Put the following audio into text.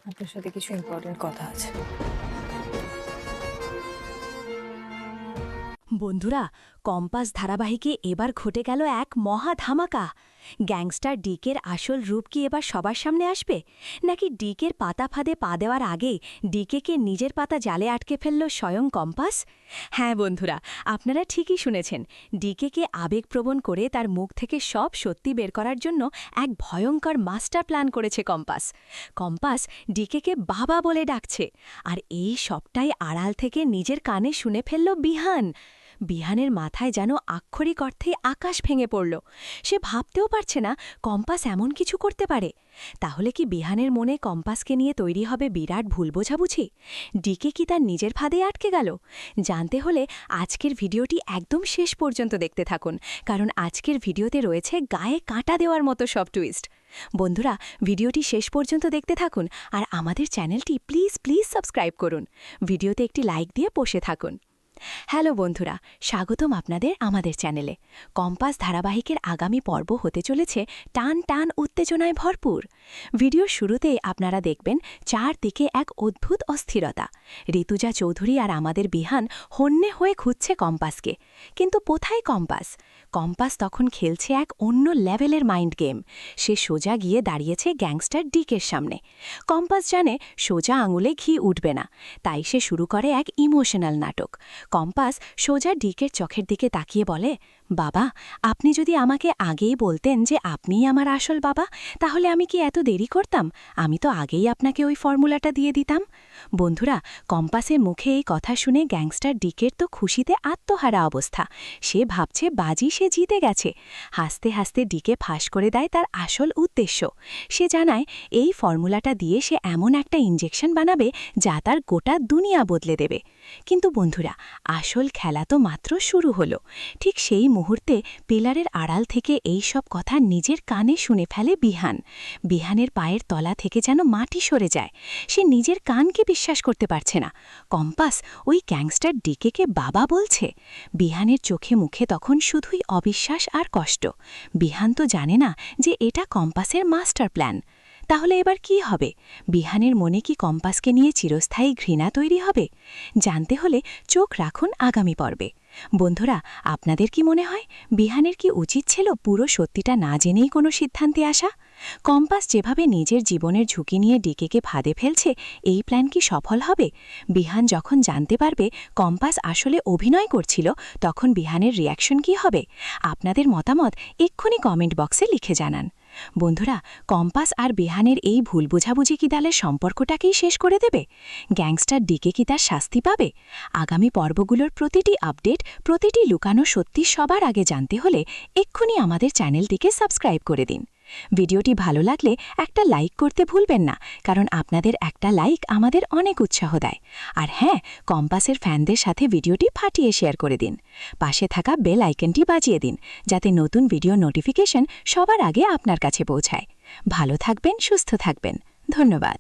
আপনার সাথে কিছু ইম্পর্টেন্ট কথা আছে। বন্ধুরা, কম্পাস ধারাবাহিকে এবার ঘটে গেল এক মহা ধামাকা। গ্যাংস্টার ডিকের আসল রূপ কি এবার সবার সামনে আসবে, নাকি ডিকের পাতা ফাঁদে পা দেওয়ার আগেই ডিকেকে নিজের পাতা জালে আটকে ফেলল স্বয়ং কম্পাস? হ্যাঁ বন্ধুরা, আপনারা ঠিকই শুনেছেন। ডিকেকে আবেগপ্রবণ করে তার মুখ থেকে সব সত্যি বের করার জন্য এক ভয়ঙ্কর মাস্টার প্ল্যান করেছে কম্পাস। কম্পাস ডিকেকে বাবা বলে ডাকছে, আর এই সবটাই আড়াল থেকে নিজের কানে শুনে ফেলল বিহান। বিহানের মাথায় যেন আক্ষরিক অর্থে আকাশ ভেঙে পড়ল। সে ভাবতেও পারছে না কম্পাস এমন কিছু করতে পারে। তাহলে কি বিহানের মনে কম্পাসকে নিয়ে তৈরি হবে বিরাট ভুল বোঝাবুঝি? ডিকে কি তার নিজের ফাঁদে আটকে গেল? জানতে হলে আজকের ভিডিওটি একদম শেষ পর্যন্ত দেখতে থাকুন, কারণ আজকের ভিডিওতে রয়েছে গায়ে কাঁটা দেওয়ার মতো সব টুইস্ট। বন্ধুরা, ভিডিওটি শেষ পর্যন্ত দেখতে থাকুন, আর আমাদের চ্যানেলটি প্লিজ প্লিজ সাবস্ক্রাইব করুন। ভিডিওতে একটি লাইক দিয়ে বসে থাকুন। হ্যালো বন্ধুরা, স্বাগতম আপনাদের আমাদের চ্যানেলে। কম্পাস ধারাবাহিকের আগামী পর্ব হতে চলেছে টান টান উত্তেজনায় ভরপুর। ভিডিওর শুরুতেই আপনারা দেখবেন চারদিকে এক অদ্ভুত অস্থিরতা। ঋতুজা চৌধুরী আর আমাদের বিহান হন্যে হয়ে খুঁজছে কম্পাসকে, কিন্তু কোথায় কম্পাস? কম্পাস তখন খেলছে এক অন্য লেভেলের মাইন্ড গেম। সে সোজা গিয়ে দাঁড়িয়েছে গ্যাংস্টার ডিকের সামনে। কম্পাস জানে সোজা আঙুলে ঘি উঠবে না, তাই সে শুরু করে এক ইমোশনাল নাটক। কম্পাস সোজা ডিকের চোখের দিকে তাকিয়ে বলে, বাবা, আপনি যদি আমাকে আগেই বলতেন যে আপনিই আমার আসল বাবা, তাহলে আমি কি এত দেরি করতাম? আমি তো আগেই আপনাকে ওই ফর্মুলাটা দিয়ে দিতাম। বন্ধুরা, কম্পাসের মুখে এই কথা শুনে গ্যাংস্টার ডিকের তো খুশিতে আত্মহারা অবস্থা। সে ভাবছে বাজি সে জিতে গেছে। হাসতে হাসতে ডিকে ফাঁস করে দেয় তার আসল উদ্দেশ্য। সে জানায় এই ফর্মুলাটা দিয়ে সে এমন একটা ইনজেকশন বানাবে যা তার গোটা দুনিয়া বদলে দেবে। কিন্তু বন্ধুরা, আসল খেলা তো মাত্র শুরু হলো। ঠিক সেই মুহূর্তে পিলারের আড়াল থেকে এই সব কথা নিজের কানে শুনে ফেলে বিহান। বিহানের পায়ের তলা থেকে যেন মাটি সরে যায়। সে নিজের কানকে বিশ্বাস করতে পারছে না। কম্পাস ওই গ্যাংস্টার ডিকেকে বাবা বলছে। বিহানের চোখে মুখে তখন শুধুই অবিশ্বাস আর কষ্ট। বিহান তো জানে না যে এটা কম্পাসের মাস্টার প্ল্যান। তাহলে এবার কি হবে? বিহানের মনে কি কম্পাসকে নিয়ে চিরস্থায়ী ঘৃণা তৈরি হবে? জানতে হলে চোখ রাখুন আগামী পর্বে। বন্ধুরা, আপনাদের কি মনে হয় বিহানের কি উচিত ছিল পুরো সত্যিটা না জেনেই কোনো সিদ্ধান্তে আসা? কম্পাস যেভাবে নিজের জীবনের ঝুঁকি নিয়ে ডিকেকে ফাঁদে ফেলছে, এই প্ল্যান কি সফল হবে? বিহান যখন জানতে পারবে কম্পাস আসলে অভিনয় করছিল, তখন বিহানের রিয়াকশন কি হবে? আপনাদের মতামত এক্ষুনি কমেন্ট বক্সে লিখে জানান। বন্ধুরা, কম্পাস আর বিহানের এই ভুল বোঝাবুঝি কি দলের সম্পর্কটাকেই শেষ করে দেবে? গ্যাংস্টার ডিকে কি তার শাস্তি পাবে? আগামী পর্বগুলোর প্রতিটি আপডেট, প্রতিটি লুকানো সত্যি সবার আগে জানতে হলে এক্ষুনি আমাদের চ্যানেলটিকে সাবস্ক্রাইব করে দিন। ভিডিওটি ভালো লাগলে একটা লাইক করতে ভুলবেন না, কারণ আপনাদের একটা লাইক আমাদের অনেক উৎসাহ দেয়। আর হ্যাঁ, কম্পাসের ফ্যানদের সাথে ভিডিওটি ফাটিয়ে শেয়ার করে দিন। পাশে থাকা বেল আইকনটি বাজিয়ে দিন, যাতে নতুন ভিডিও নোটিফিকেশন সবার আগে আপনার কাছে পৌঁছায়। ভালো থাকবেন, সুস্থ থাকবেন। ধন্যবাদ।